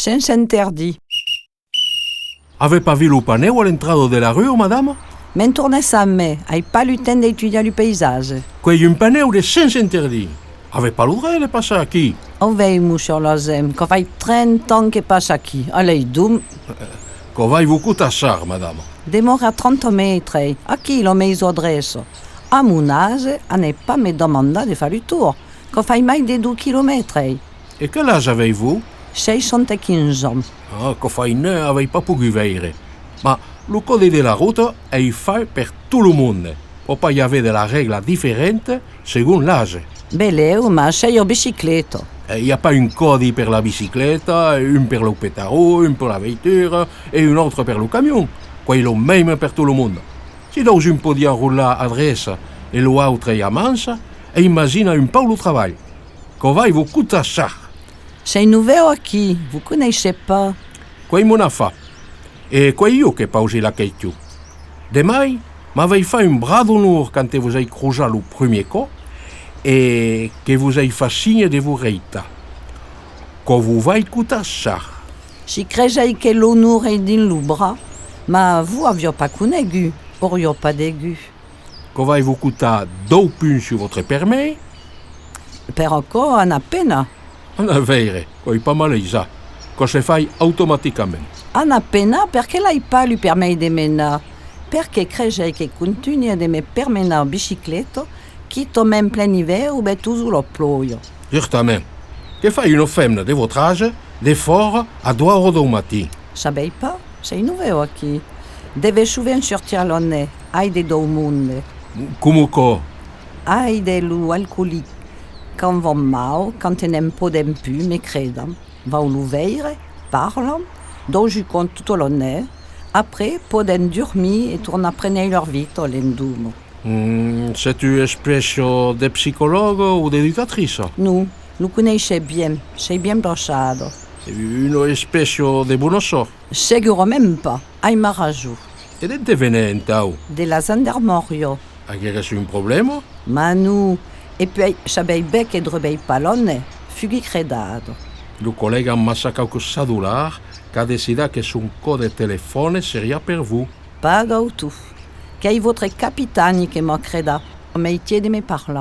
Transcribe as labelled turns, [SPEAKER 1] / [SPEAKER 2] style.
[SPEAKER 1] Sans interdit.
[SPEAKER 2] Avez pas vu le panneau à l'entrée de la rue, madame?
[SPEAKER 1] Men tournez ça, mais n'ai pas le temps d'étudier le paysage.
[SPEAKER 2] Qu'il y a un panneau de sans interdit. Avez pas le droit de passer aquí.
[SPEAKER 1] On veille, monsieur Lozem, qu'on fait 30 ans que passe ici. Allez, doum.
[SPEAKER 2] Que vai vous coûter cher, madame?
[SPEAKER 1] Demore à 30 mètres. À qui l'on met adresse? À mon âge, on n'est pas me demandé de faire le tour. Qu'on fait moins de 2 kilomètres.
[SPEAKER 2] Et quel âge avez-vous?
[SPEAKER 1] 75 ans.
[SPEAKER 2] Ah, que fait ne avez pas pu vivre. Mais le code de la route est fait pour tout le monde. Pour pas y avoir de la règle différente selon l'âge.
[SPEAKER 1] Beleu, ma j'ai en bicyclette.
[SPEAKER 2] Il n'y a pas un code pour la bicyclette, un pour le pétaro, un pour la voiture et un autre pour le camion. Quoi, il est le même pour tout le monde. Si dans un peut rouler à adresse et l'autre est à manche, et imagine un peu le travail. Que va vous coûter cher.
[SPEAKER 1] C'est nouveau ici, vous connaissez pas.
[SPEAKER 2] Quoi, mon affaire? Et quoi, io que pose la question? Demain, m'avez fait un bras d'honneur quand vous avez croisé le premier coup et que vous avez fait signe de vous réiter. Que vous va coûter cher.
[SPEAKER 1] Si créais que l'honneur est dans le bras, mais vous n'aviez pas connu, auriez pas d'aigu.
[SPEAKER 2] Que va vous coûter 2 points sur votre permis?
[SPEAKER 1] Per encore, on a peine.
[SPEAKER 2] On a véré, quoi, pas mal ça. Que se fait automatiquement.
[SPEAKER 1] On a peine parce qu'elle n'a pas le permis de mener. Parce que créais que continue de me permettre en bicyclette, quitte même plein hiver ou bien toujours au ploie.
[SPEAKER 2] Justement. Que fait une femme de votre âge d'effort à 2 heures du matin?
[SPEAKER 1] Savez pas, c'est nouveau ici. Deve souvent sortir le nez, aide do monde.
[SPEAKER 2] Comment quoi?
[SPEAKER 1] Aide l'alcoolique. Quand va mal, quand on n'aime pas d'impu, me credam. Va l'ouvrir, parle, donc je compte tout le nez. Après, poden dormir et tourne à prendre leur vie, l'endumo.
[SPEAKER 2] C'est une espèce de psychologue ou d'éducatrice?
[SPEAKER 1] Nous connaissons bien, c'est bien brochado.
[SPEAKER 2] Une espèce de bonosso?
[SPEAKER 1] Seguro même pas, ai marajou.
[SPEAKER 2] Et de venez então?
[SPEAKER 1] De la gendarmerie.
[SPEAKER 2] Avez-vous un problème?
[SPEAKER 1] Manu, et puis, sabei bec et drebei palone, fugui credado.
[SPEAKER 2] Le collègue a massacré quelques $100 qui a décidé que son code de téléphone serait pour vous.
[SPEAKER 1] Pas tout. Qu'est votre capitaine qui m'a creda, au métier de me parler.